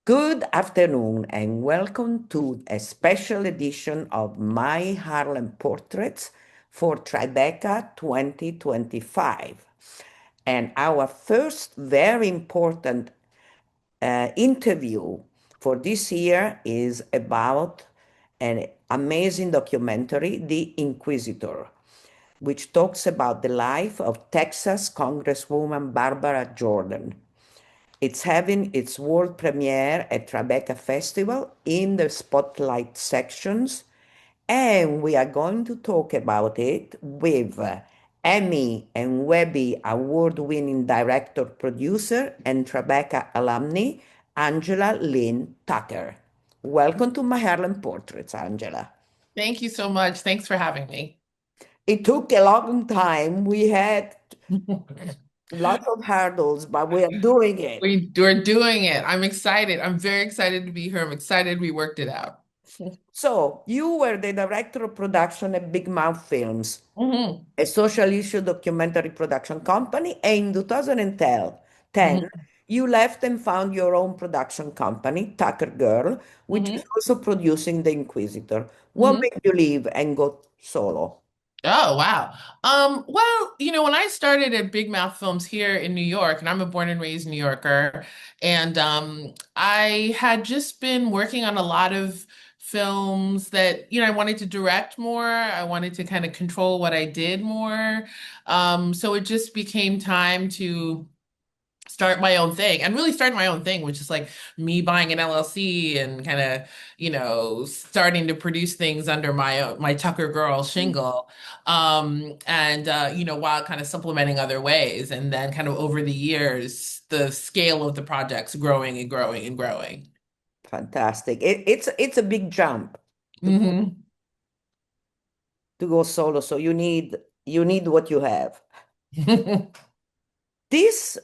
Good afternoon and welcome to a special edition of My Harlem Portraits for Tribeca 2025. And our first very important interview for this year is about an amazing documentary, The Inquisitor, which talks about the life of Texas Congresswoman Barbara Jordan. It's having its world premiere at Tribeca Festival in the spotlight sections, and we are going to talk about it with Emmy and Webby Award-winning director, producer, and Tribeca alumni, AnGELA LYNN TUCKER. Welcome to my Harlem Portraits, Angela. Thank you so much. Thanks for having me. It took a long time. We had lots of hurdles, but we are doing it. We're doing it. I'm excited. I'm very excited to be here. I'm excited we worked it out. So, you were the director of production at Big Mouth Films, hmm a social issue documentary production company, and in 2010, hmm you left and found your own production company, TuckerGurl, which is hmm also producing The Inquisitor. What hmm made you leave and go solo? Oh, wow. When I started at Big Mouth Films here in New York, and I'm a born and raised New Yorker, and I had just been working on a lot of films that, I wanted to direct more. I wanted to kind of control what I did more. So it just became time to start my own thing and really start my own thing, which is like me buying an LLC and kind of, starting to produce things under my Tucker Girl shingle. While kind of supplementing other ways. And then kind of over the years, the scale of the projects growing and growing and growing. Fantastic. It's a big jump to hmm go solo, so you need what you have. This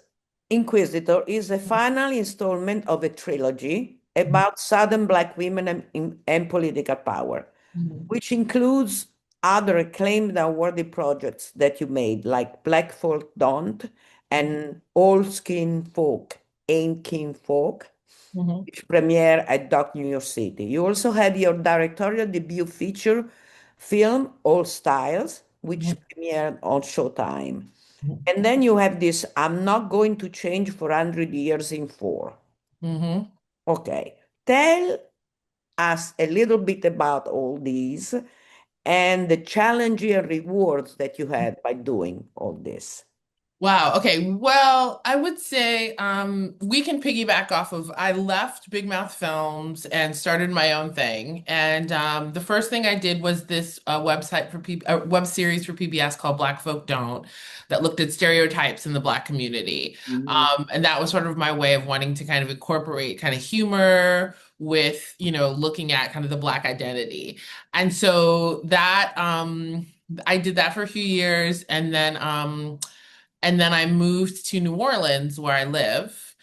Inquisitor is a final installment of a trilogy about Southern Black women and political power, which includes other acclaimed and awarded projects that you made, like Black Folk Don't and All Skin Folk Ain't Kin Folk, which premiere at Doc New York City. You also had your directorial debut feature film, All Styles, which premiered on Showtime. And then you have this, I'm not going to change for 100 years in four. hmm Okay. Tell us a little bit about all these and the challenges and rewards that you had by doing all this. Wow. Okay. Well, I would say we can piggyback off of I left Big Mouth Films and started my own thing. And the first thing I did was this website for P web series for PBS called Black Folk Don't that looked at stereotypes in the Black community. Mhm. And that was sort of my way of wanting to kind of incorporate kind of humor with, looking at kind of the Black identity. And so that I did that for a few years and then I moved to New Orleans where I live.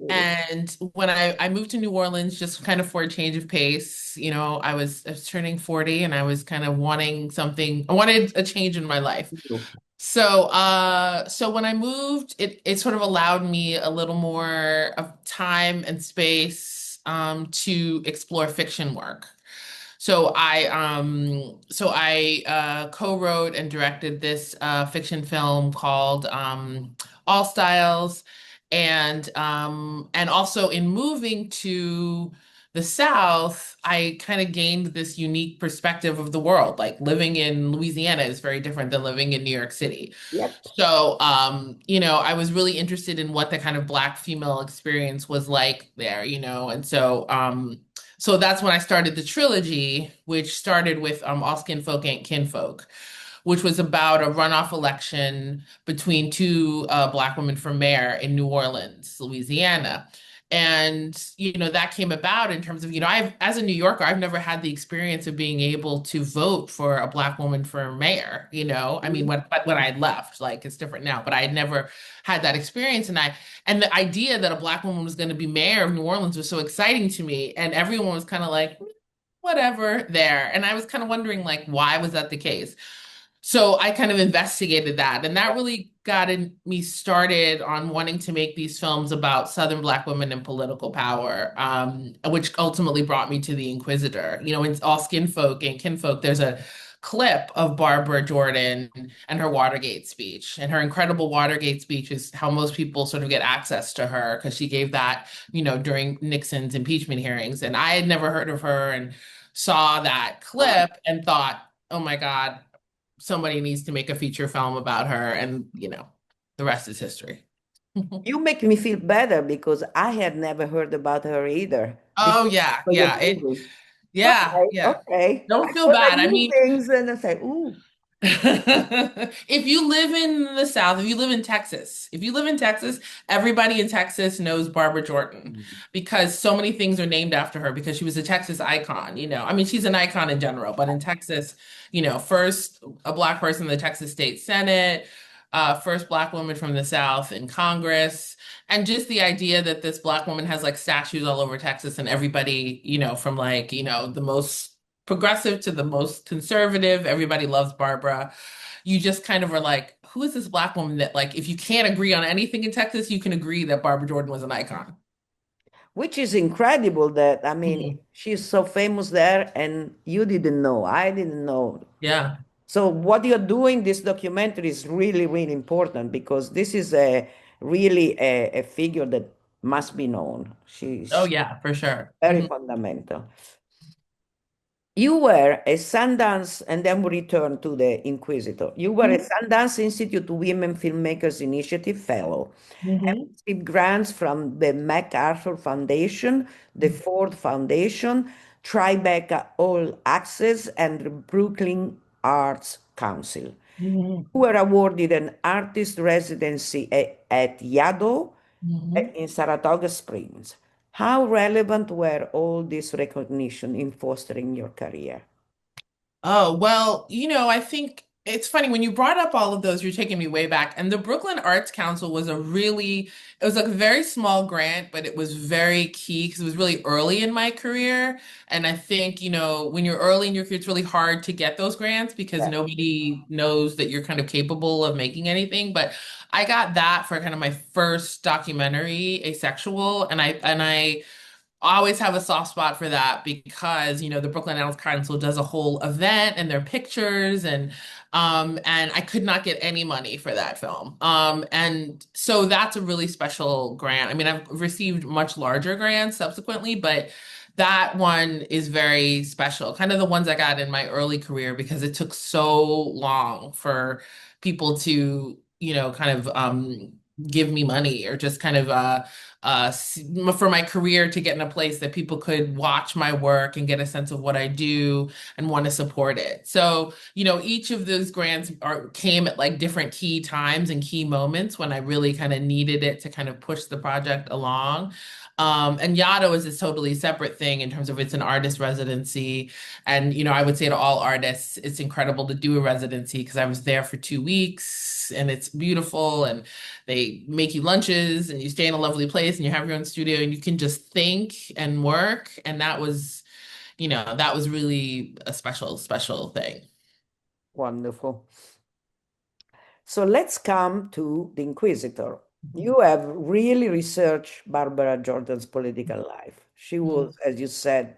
And when I moved to New Orleans just kind of for a change of pace, I was turning 40 and I was kind of wanting something, I wanted a change in my life. So when I moved, it sort of allowed me a little more of time and space to explore fiction work. So I co-wrote and directed this fiction film called All Styles, and also in moving to the South, I kind of gained this unique perspective of the world. Like living in Louisiana is very different than living in New York City. Yep. So I was really interested in what the kind of Black female experience was like there, so that's when I started the trilogy, which started with All Skin Folk Ain't Kinfolk, which was about a runoff election between two Black women for mayor in New Orleans, Louisiana. And, that came about in terms of, as a New Yorker, I've never had the experience of being able to vote for a Black woman for mayor, I mean, when I left, like it's different now, but I had never had that experience. And the idea that a Black woman was going to be mayor of New Orleans was so exciting to me. And everyone was kind of like, whatever there. And I was kind of wondering, like, why was that the case? So I kind of investigated that, and that really me started on wanting to make these films about Southern Black women and political power, which ultimately brought me to The Inquisitor. You know, in All Skin Folk and Kinfolk, there's a clip of Barbara Jordan and her Watergate speech. And her incredible Watergate speech is how most people sort of get access to her because she gave that, you know, during Nixon's impeachment hearings. And I had never heard of her and saw that clip and thought, oh my God, somebody needs to make a feature film about her. And, you know, the rest is history. You make me feel better because I had never heard about her either Oh before yeah, your yeah. movie. Yeah, Okay, yeah. okay. Don't feel Because I bad. I knew mean, things and I say, ooh. if you live in the South, if you live in Texas, if you live in Texas, everybody in Texas knows Barbara Jordan because so many things are named after her because she was a Texas icon, you know. I mean, she's an icon in general, but in Texas, you know, first a black person in the Texas State Senate, first black woman from the South in Congress, and just the idea that this black woman has like statues all over Texas and everybody, you know, from like, you know, the most progressive to the most conservative. Everybody loves Barbara. You just kind of are like, who is this black woman that, like, if you can't agree on anything in Texas, you can agree that Barbara Jordan was an icon. Which is incredible that, I mean, Mhm. she's so famous there and you didn't know. I didn't know. Yeah. So what you're doing, this documentary is really, really important because this is a really a figure that must be known. Oh, She's yeah, for sure. very Mhm. fundamental. You were a Sundance, and then we return to the Inquisitor. You were a Mhm. Sundance Institute Women Filmmakers Initiative Fellow and Mhm. received grants from the MacArthur Foundation, the Ford Foundation, Tribeca All Access, and the Brooklyn Arts Council. Mhm. You were awarded an artist residency at Yaddo Mhm. in Saratoga Springs. How relevant were all this recognition in fostering your career? Oh, well, you know, I think it's funny when you brought up all of those, you're taking me way back. And the Brooklyn Arts Council was it was like a very small grant, but it was very key because it was really early in my career. And I think, you know, when you're early in your career, it's really hard to get those grants because Yeah. nobody knows that you're kind of capable of making anything. But I got that for kind of my first documentary, Asexual, and I always have a soft spot for that because you know the Brooklyn Arts Council does a whole event and their pictures and I could not get any money for that film. And so that's a really special grant. I mean, I've received much larger grants subsequently, but that one is very special. Kind of the ones I got in my early career because it took so long for people to, you know, kind of give me money or just kind of for my career to get in a place that people could watch my work and get a sense of what I do and want to support it. So, you know, each of those grants came at like different key times and key moments when I really kind of needed it to kind of push the project along. And Yado is a totally separate thing in terms of it's an artist residency. And, you know, I would say to all artists, it's incredible to do a residency because I was there for 2 weeks and it's beautiful and they make you lunches and you stay in a lovely place and you have your own studio and you can just think and work. And that was, you know, that was really a special, special thing. Wonderful. So let's come to the Inquisitor. Mhm. You have really researched Barbara Jordan's political life. She Mhm. was, as you said,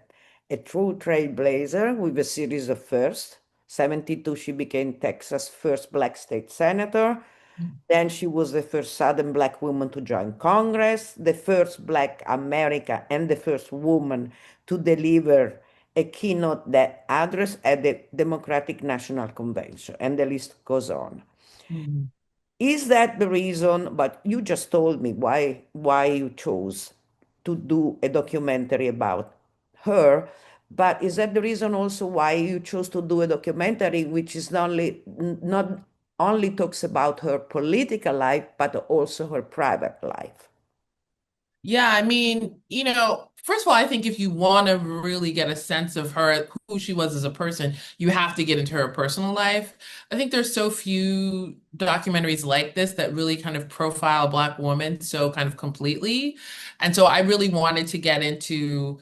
a true trailblazer with a series of firsts. 72, she became Texas' first black state senator. Then she was the first Southern black woman to join Congress, the first black America, and the first woman to deliver a keynote that address at the Democratic National Convention, and the list goes on. Mhm. Is that the reason? But you just told me why you chose to do a documentary about her. But is that the reason also why you chose to do a documentary which is not only talks about her political life, but also her private life? Yeah, I mean, you know, first of all, I think if you want to really get a sense of her, who she was as a person, you have to get into her personal life. I think there's so few documentaries like this that really kind of profile a Black woman so kind of completely. And so I really wanted to get into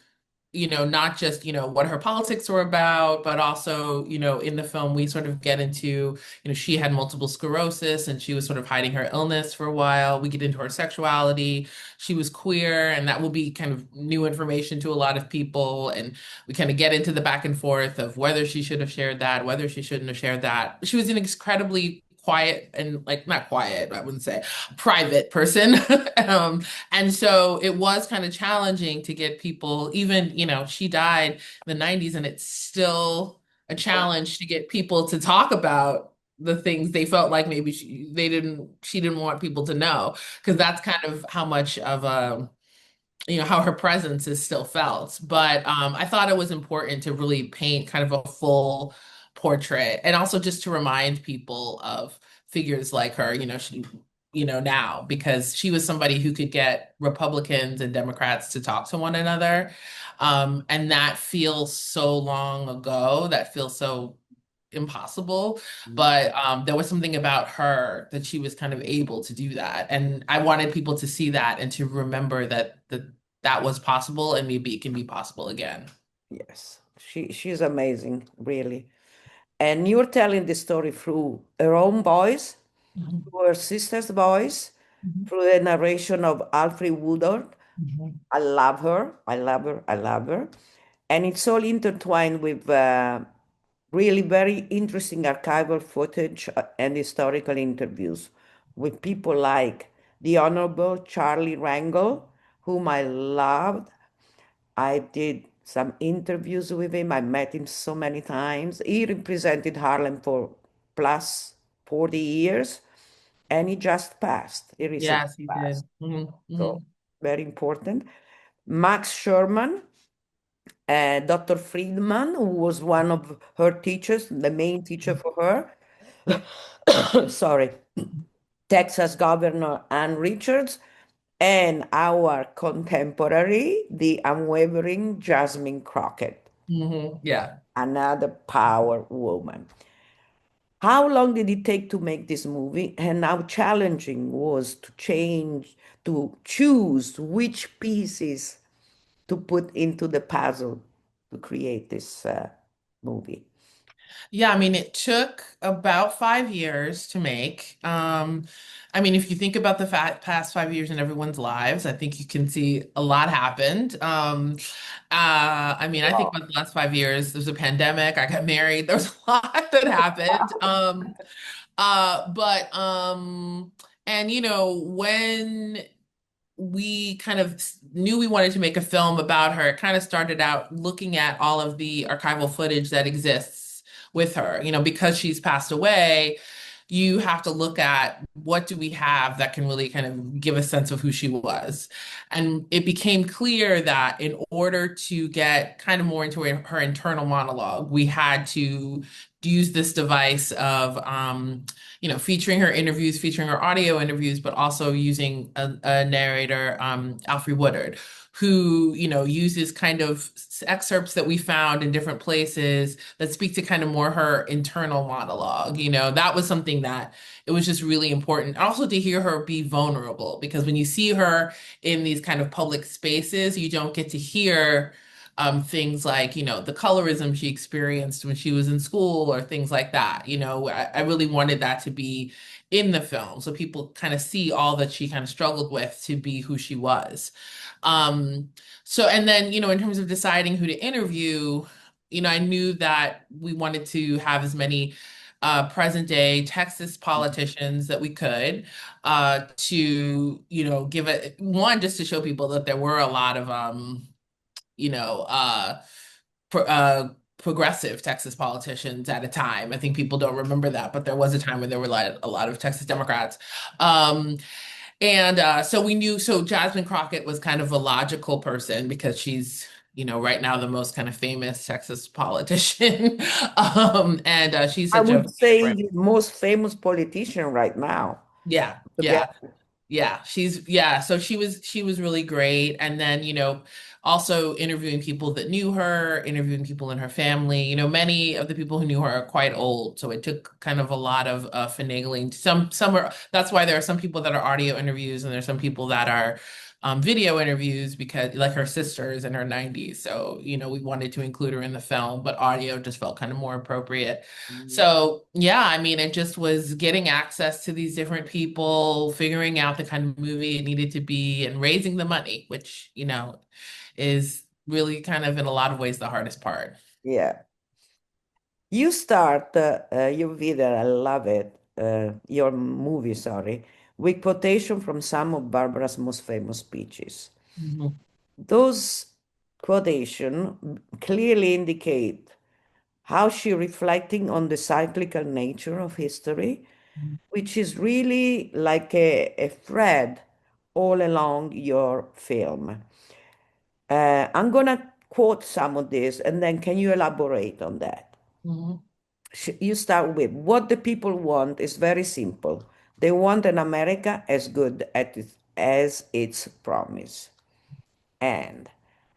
not just, what her politics were about, but also, in the film, we sort of get into, she had multiple sclerosis and she was sort of hiding her illness for a while. We get into her sexuality. She was queer, and that will be kind of new information to a lot of people. And we kind of get into the back and forth of whether she should have shared that, whether she shouldn't have shared that. She was an incredibly quiet and, like, not quiet, I wouldn't say, private person. And so it was kind of challenging to get people, even, she died in the 90s, and it's still a challenge to get people to talk about the things they felt like maybe she didn't want people to know, because that's kind of how much of a, how her presence is still felt. But I thought it was important to really paint kind of a full portrait, and also just to remind people of figures like her, now, because she was somebody who could get Republicans and Democrats to talk to one another. And that feels so long ago, that feels so impossible. But there was something about her that she was kind of able to do that. And I wanted people to see that and to remember that was possible, and maybe it can be possible again. Yes, she's amazing, really. And you're telling the story through her own voice, Mhm. through her sister's voice, Mhm. through the narration of Alfred Woodard. Mhm. I love her. I love her. I love her. And it's all intertwined with really very interesting archival footage and historical interviews with people like the Honorable Charlie Rangel, whom I loved. I did some interviews with him. I met him so many times. He represented Harlem for plus 40 years, and he just passed. He recently Yes, he passed. did. Hmm. So Hmm. very important. Max Sherman, Dr. Friedman, who was one of her teachers, the main teacher for her. Sorry. Texas Governor Ann Richards, and our contemporary, the unwavering Jasmine Crockett, Hmm. Yeah. another power woman. How long did it take to make this movie, and how challenging was to choose which pieces to put into the puzzle to create this movie? Yeah, I mean, it took about 5 years to make. I mean, if you think about the past 5 years in everyone's lives, I think you can see a lot happened. I mean, I think Wow. about the last 5 years, there's a pandemic, I got married, there's a lot that happened. But and when we kind of knew we wanted to make a film about her, it kind of started out looking at all of the archival footage that exists with her. Because she's passed away, you have to look at what do we have that can really kind of give a sense of who she was. And it became clear that in order to get kind of more into her internal monologue, we had to use this device of featuring her interviews, featuring her audio interviews, but also using a narrator, Alfred Woodard, who, uses kind of excerpts that we found in different places that speak to kind of more her internal monologue. That was something that it was just really important. Also to hear her be vulnerable, because when you see her in these kind of public spaces, you don't get to hear things like, the colorism she experienced when she was in school or things like that. I really wanted that to be in the film so people kind of see all that she kind of struggled with to be who she was. Um, so, and then, in terms of deciding who to interview, I knew that we wanted to have as many present day Texas politicians that we could to, give it one, just to show people that there were a lot of you know, pro progressive Texas politicians at a time. I think people don't remember that, but there was a time when there were a lot of Texas Democrats. And so we knew, so Jasmine Crockett was kind of a logical person because she's, right now the most kind of famous Texas politician. And she's I such a would say vibrant, the most famous politician right now. yeah, To be yeah. Yeah, so she was really great. And then, also interviewing people that knew her, interviewing people in her family. Many of the people who knew her are quite old, so it took kind of a lot of finagling. Some are that's why there are some people that are audio interviews, and there's some people that are video interviews because like her sister is in her 90s. So, we wanted to include her in the film, but audio just felt kind of more appropriate. So, yeah, I mean, it just was getting access to these different people, figuring out the kind of movie it needed to be, and raising the money, which, is really kind of in a lot of ways the hardest part. Yeah. You start your video, I love it, your movie, sorry, with quotation from some of Barbara's most famous speeches. Mhm. Those quotations clearly indicate how she reflecting on the cyclical nature of history, which is really like a thread all along your film. I'm gonna quote some of this, and then can you elaborate on that? Mhm. You start with what the people want is very simple. They want an America as good as its promise. And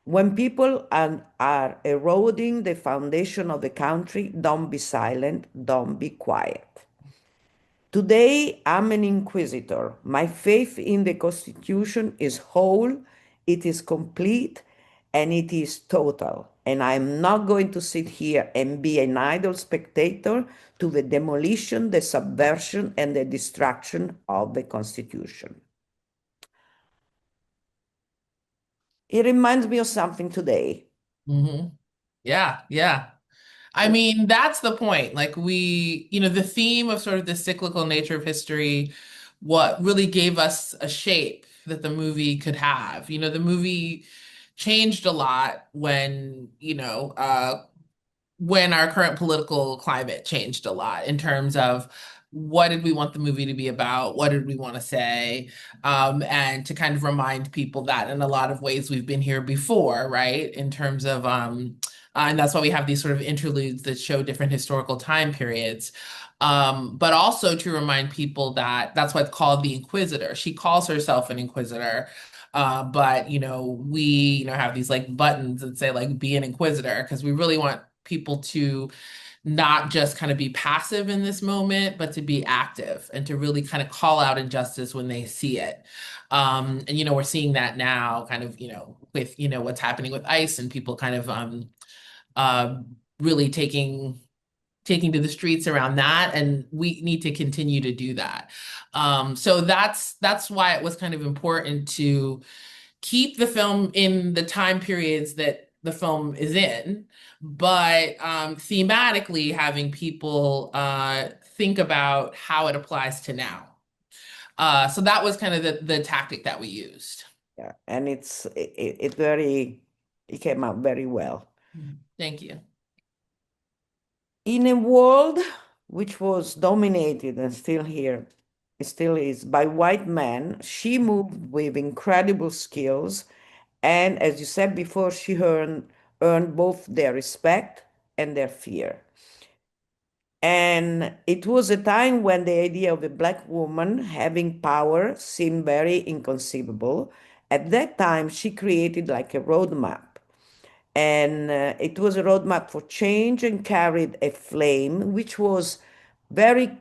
when people are eroding the foundation of the country, don't be silent, don't be quiet. Today, I'm an inquisitor. My faith in the Constitution is whole, it is complete, and it is total. And I'm not going to sit here and be an idle spectator to the demolition, the subversion, and the destruction of the Constitution. It reminds me of something today. Mhm. Yeah, yeah. I mean, that's the point. Like the theme of sort of the cyclical nature of history, what really gave us a shape that the movie could have. The movie changed a lot when our current political climate changed a lot in terms of what did we want the movie to be about? What did we want to say? And to kind of remind people that in a lot of ways we've been here before, right? In terms of, and that's why we have these sort of interludes that show different historical time periods. But also to remind people that that's what's called the Inquisitor. She calls herself an Inquisitor. But we have these like buttons that say like be an inquisitor because we really want people to not just kind of be passive in this moment, but to be active and to really kind of call out injustice when they see it. And we're seeing that now kind of, with what's happening with ICE and people kind of uh really taking to the streets around that, and we need to continue to do that. So that's why it was kind of important to keep the film in the time periods that the film is in, but thematically having people think about how it applies to now. So that was kind of the tactic that we used. Yeah, and it came out very well. Thank you. In a world which was dominated and still here, still is by white men, she moved with incredible skills. And as you said before, she earned both their respect and their fear. And it was a time when the idea of a Black woman having power seemed very inconceivable. At that time, she created like a roadmap. And it was a roadmap for change and carried a flame, which was very,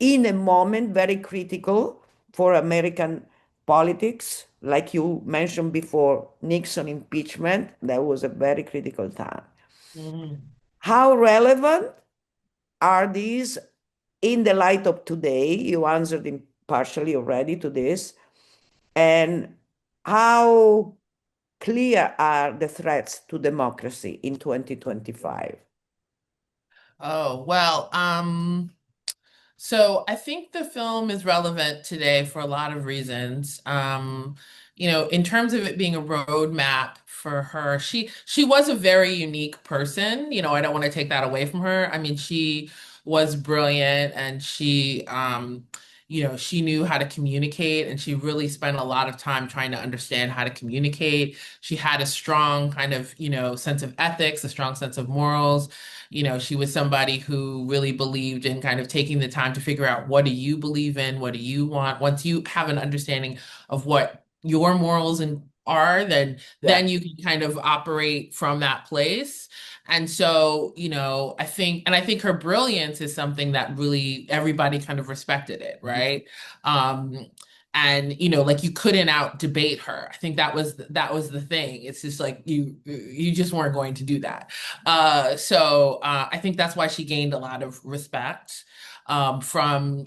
in a moment, very critical for American politics. Like you mentioned before, Nixon impeachment, that was a very critical time. Mhm. How relevant are these in the light of today? You answered partially already to this. And how clear are the threats to democracy in 2025? Oh, well, so I think the film is relevant today for a lot of reasons. In terms of it being a roadmap for her, she was a very unique person. I don't want to take that away from her. I mean, she was brilliant and she knew how to communicate and she really spent a lot of time trying to understand how to communicate. She had a strong kind of, sense of ethics, a strong sense of morals. She was somebody who really believed in kind of taking the time to figure out what do you believe in, what do you want. Once you have an understanding of what your morals and are, then Yeah. you can kind of operate from that place. And so, I think her brilliance is something that really everybody kind of respected it, right? Um, and like you couldn't out debate her. I think that was the thing. It's just like you just weren't going to do that. So I think that's why she gained a lot of respect from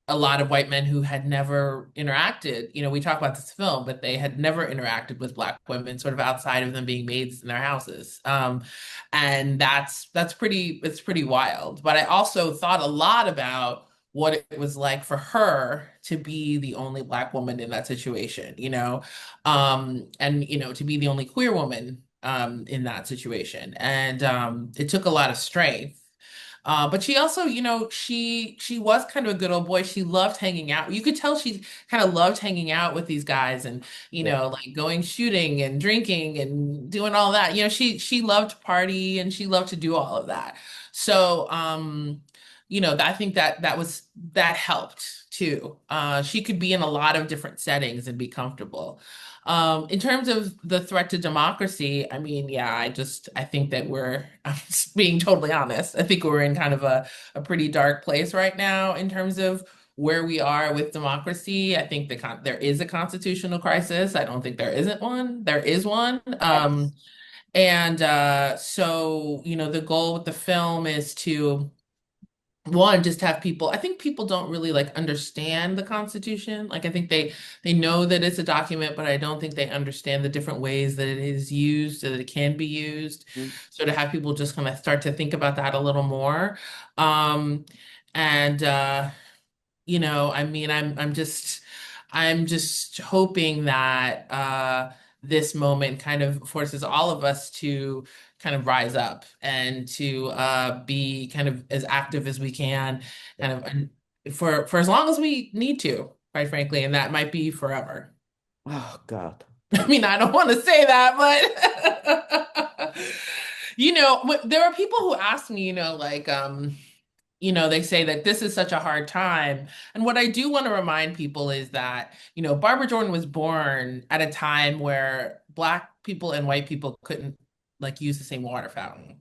a lot of white men who had never interacted. We talk about this film, but they had never interacted with Black women, sort of outside of them being maids in their houses. And it's pretty wild. But I also thought a lot about what it was like for her to be the only Black woman in that situation, and to be the only queer woman in that situation. And it took a lot of strength. But she also, she was kind of a good old boy. She loved hanging out. You could tell she kind of loved hanging out with these guys and, Yeah. like going shooting and drinking and doing all that. She loved to party and she loved to do all of that. So, I think that helped too. She could be in a lot of different settings and be comfortable. In terms of the threat to democracy, I mean, yeah, I think that I'm just being totally honest. I think we're in kind of a pretty dark place right now in terms of where we are with democracy. I think there is a constitutional crisis. I don't think there isn't one. There is one. Yes. And so, the goal with the film is to one, just have people. I think people don't really like understand the Constitution. Like I think they know that it's a document, but I don't think they understand the different ways that it is used, that it can be used. Mm. So to have people just kind of start to think about that a little more. Um and I mean, I'm just hoping that this moment kind of forces all of us to kind of rise up and to be kind of as active as we can, kind of and for as long as we need to, quite frankly, and that might be forever. Oh God. I mean, I don't want to say that, but but there are people who ask me, like they say that this is such a hard time. And what I do want to remind people is that, Barbara Jordan was born at a time where Black people and white people couldn't like use the same water fountain,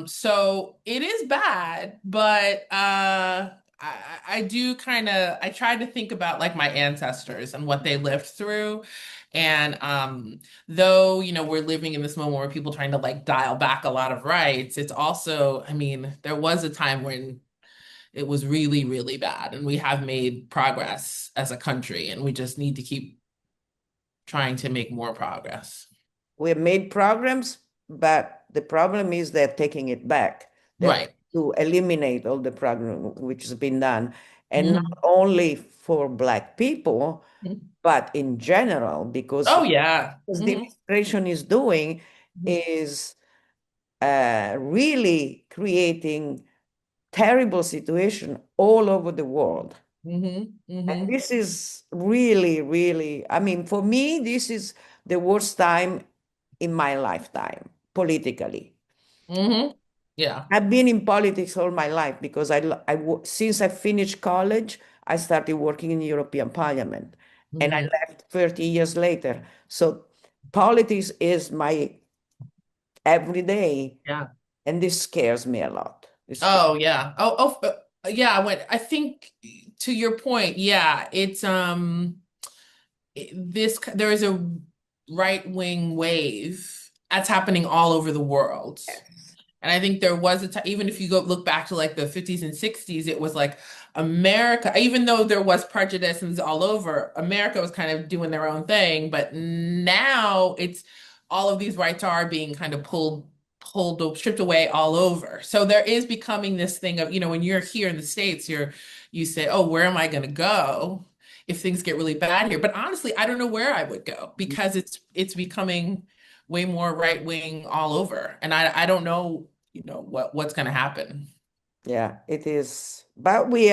So it is bad, but I do kind of I try to think about like my ancestors and what they lived through. And though, we're living in this moment where people trying to like dial back a lot of rights, it's also, I mean, there was a time when it was really, really bad, and we have made progress as a country, and we just need to keep trying to make more progress. We have made programs, but the problem is they're taking it back. They're Right. to eliminate all the program which has been done, and not Mhm. only for Black people, but in general, because Oh yeah. what the administration is doing is really creating terrible situation all over the world. Hmm. And Hmm. this is really, really, I mean, for me, this is the worst time in my lifetime politically. Hmm. Yeah. I've been in politics all my life because since I finished college, I started working in the European Parliament and I Hmm. left 30 years later. So politics is my everyday, Yeah. and this scares me a lot. Oh yeah. Yeah. I think to your point, yeah, it's there is a right wing wave that's happening all over the world. And I think there was a time, even if you go look back to like the 50s and 60s, it was like America, even though there was prejudices all over, America was kind of doing their own thing. But now it's all of these rights are being kind of stripped away all over. So there is becoming this thing of, when you're here in the States, you say, oh, where am I going to go if things get really bad here? But honestly, I don't know where I would go because it's becoming way more right wing all over. And I don't know, what's going to happen. Yeah, it is. But we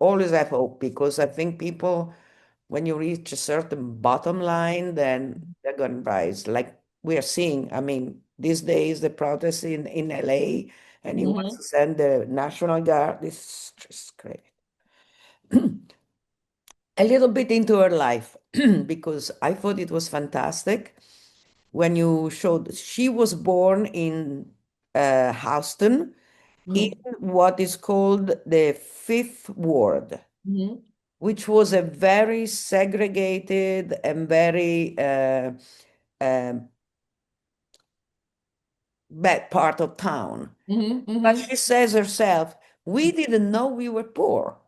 always have hope because I think people, when you reach a certain bottom line, then they're going to rise. Like we are seeing, I mean, these days the protests in LA, and he wants Hmm. to send the National Guard. This is just great. A little bit into her life. because I thought it was fantastic when you showed she was born in Houston in Mhm. what is called the Fifth Ward, Mhm. which was a very segregated and very um bad part of town. Mhm. But Mhm. she says herself, we didn't know we were poor.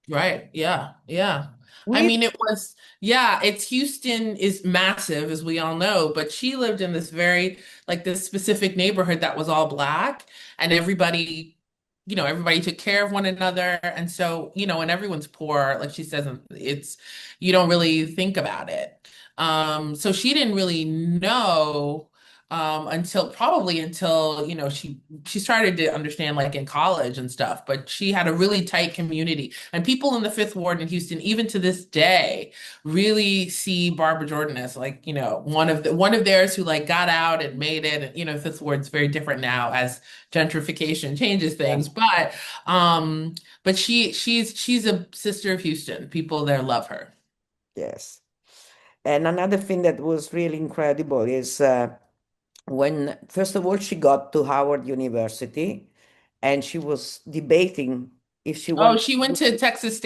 Right. Yeah. Yeah. I We, mean, it was, yeah, it's Houston is massive, as we all know, but she lived in this very, like this specific neighborhood that was all black and everybody, everybody took care of one another. And so, when everyone's poor, like she says, it's, you don't really think about it. So she didn't really know until she started to understand like in college and stuff, but she had a really tight community. And people in the Fifth Ward in Houston, even to this day, really see Barbara Jordan as like, one of theirs who like got out and made it. And, Fifth Ward's very different now as gentrification changes things. But she's a sister of Houston. People there love her. yes. And another thing that was really incredible is when, first of all, she got to Howard University and she was debating if she Oh, wanted she to went do, to Texas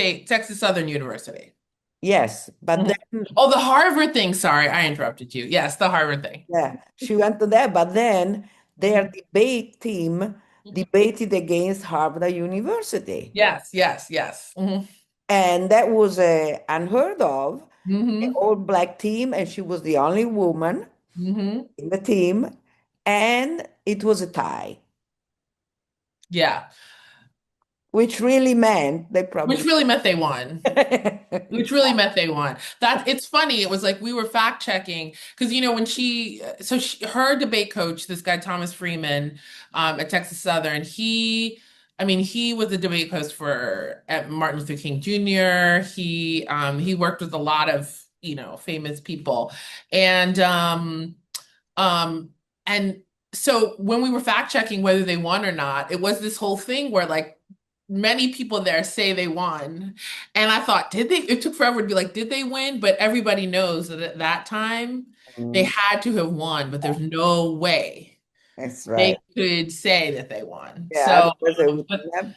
Southern University. yes, but Mhm. then, Oh, the Harvard thing. Sorry, I interrupted you. Yes, the Harvard thing. yeah, she went to that, but then their debate team Mhm. debated against Harvard University. Yes, yes, yes. Hmm. And that was unheard of, an Hmm. all black team, and she was the only woman Hmm. in the team, and it was a tie, Yeah, which really meant they which probably. really meant they won. Which really meant they won. That it's funny. It was like we were fact checking because when her debate coach, this guy Thomas Freeman, at Texas Southern, I mean, he was a debate coach for at Martin Luther King Jr. He worked with a lot of famous people, and um, and so when we were fact checking whether they won or not, it was this whole thing where like many people there say they won. And I thought, did they? It took forever to be like, did they win? But everybody knows that at that time they Mm, had to have won, but there's no way that's they right. could say that they won. Yeah, So, otherwise they would but never,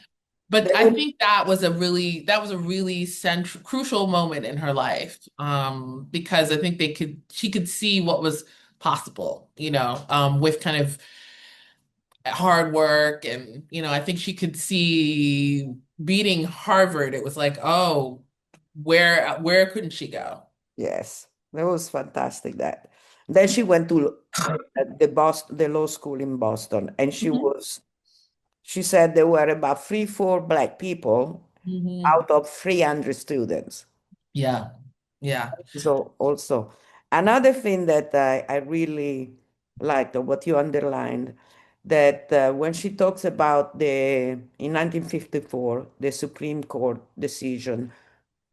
but they I would, think that was a really central crucial moment in her life. Because I think she could see what was possible, with kind of hard work and I think she could see beating Harvard. It was like, oh, where couldn't she go? yes, that was fantastic. That then she went to the law school in Boston, and Mhm. she said there were about three, four black people Mhm. out of 300 students. Yeah. Yeah. So also another thing that I really liked, or what you underlined, that when she talks about in 1954, the Supreme Court decision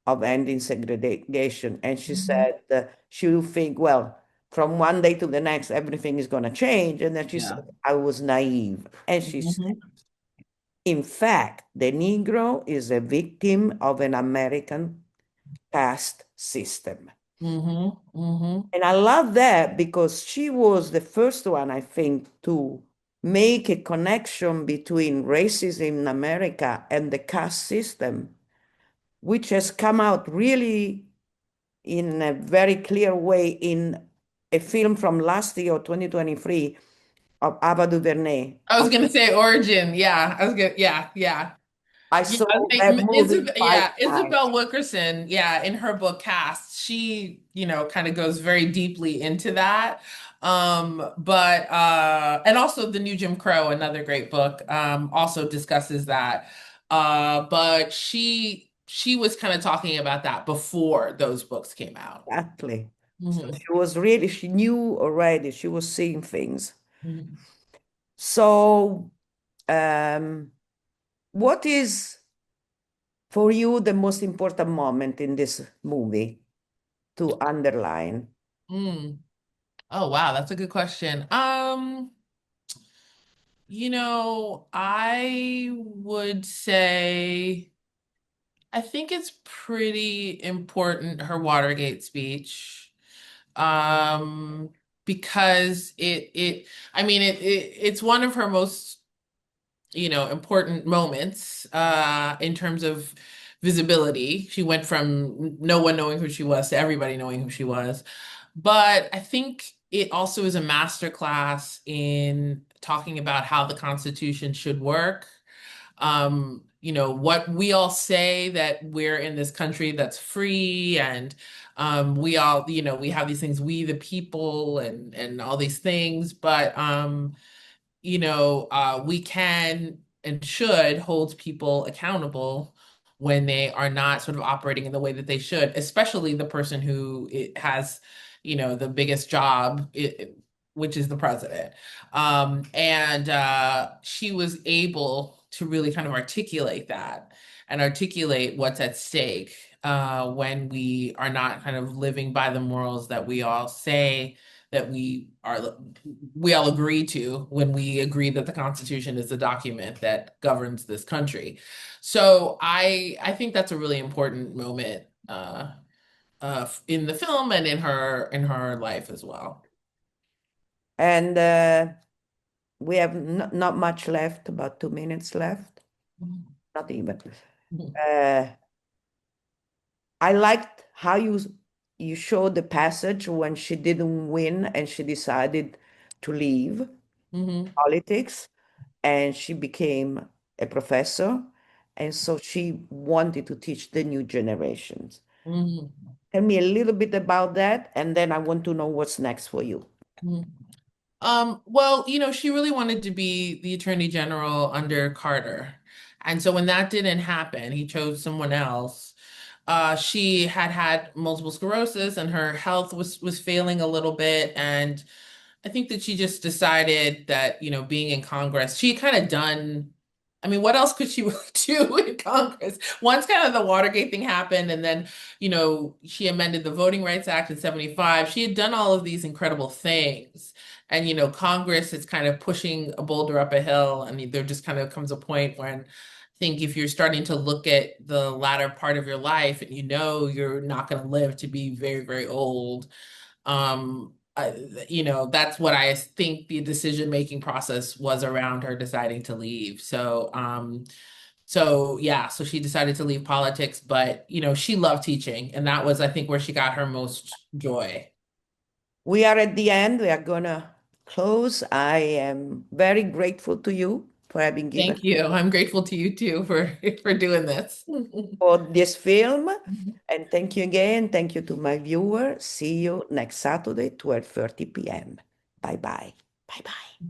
of ending segregation, and she Mhm. said she would think, well, from one day to the next, everything is going to change. And then she said, Yeah. I was naive. And she said, Mhm. in fact, the Negro is a victim of an American caste system. Mhm. Mhm. And I love that because she was the first one, I think, to make a connection between racism in America and the caste system, which has come out really in a very clear way in a film from last year, 2023, of Ava DuVernay. I was gonna say Origin. Yeah. I was gonna. Yeah. Yeah. I Yeah, saw I that think movie five times. Isabel Wilkerson, yeah, in her book Cast, she, kind of goes very deeply into that. But and also The New Jim Crow, another great book, also discusses that. But she was kind of talking about that before those books came out. Exactly. So Mhm. she knew already, she was seeing things. Mhm. So, um, what is for you the most important moment in this movie to underline? Mm. Oh wow, that's a good question. I would say I think it's pretty important, her Watergate speech. Um, because I mean, it's one of her most, important moments, in terms of visibility. She went from no one knowing who she was to everybody knowing who she was. But I think it also is a masterclass in talking about how the Constitution should work. What we all say that we're in this country that's free, and we all, we have these things, we the people, and all these things, but we can and should hold people accountable when they are not sort of operating in the way that they should, especially the person who has, the biggest job, which is the president. And she was able to really kind of articulate that and articulate what's at stake, when we are not kind of living by the morals that we all say that we all agree to when we agree that the Constitution is the document that governs this country. So I think that's a really important moment, in the film and in her life as well. And we have not much left, about 2 minutes left, not even. Uh, I liked how you showed the passage when she didn't win and she decided to leave Mhm. politics and she became a professor. And so she wanted to teach the new generations. Mhm. Tell me a little bit about that, and then I want to know what's next for you. Mhm. Well, she really wanted to be the Attorney General under Carter. And so when that didn't happen, he chose someone else. She had had multiple sclerosis and her health was failing a little bit. And I think that she just decided that, being in Congress, she had kind of done. I mean, what else could she really do in Congress? Once kind of the Watergate thing happened, and then, she amended the Voting Rights Act in 75. She had done all of these incredible things. And, Congress is kind of pushing a boulder up a hill. I mean, there just kind of comes a point when I think if you're starting to look at the latter part of your life and you're not going to live to be very, very old, that's what I think the decision-making process was around her deciding to leave. So yeah, so she decided to leave politics, but she loved teaching, and that was, I think, where she got her most joy. We are at the end. We are gonna close. I am very grateful to you for having given Thank you. I'm grateful to you too for for doing this. for this film. And thank you again. Thank you to my viewer. See you next Saturday, 12:30 p.m. Bye bye. Bye bye.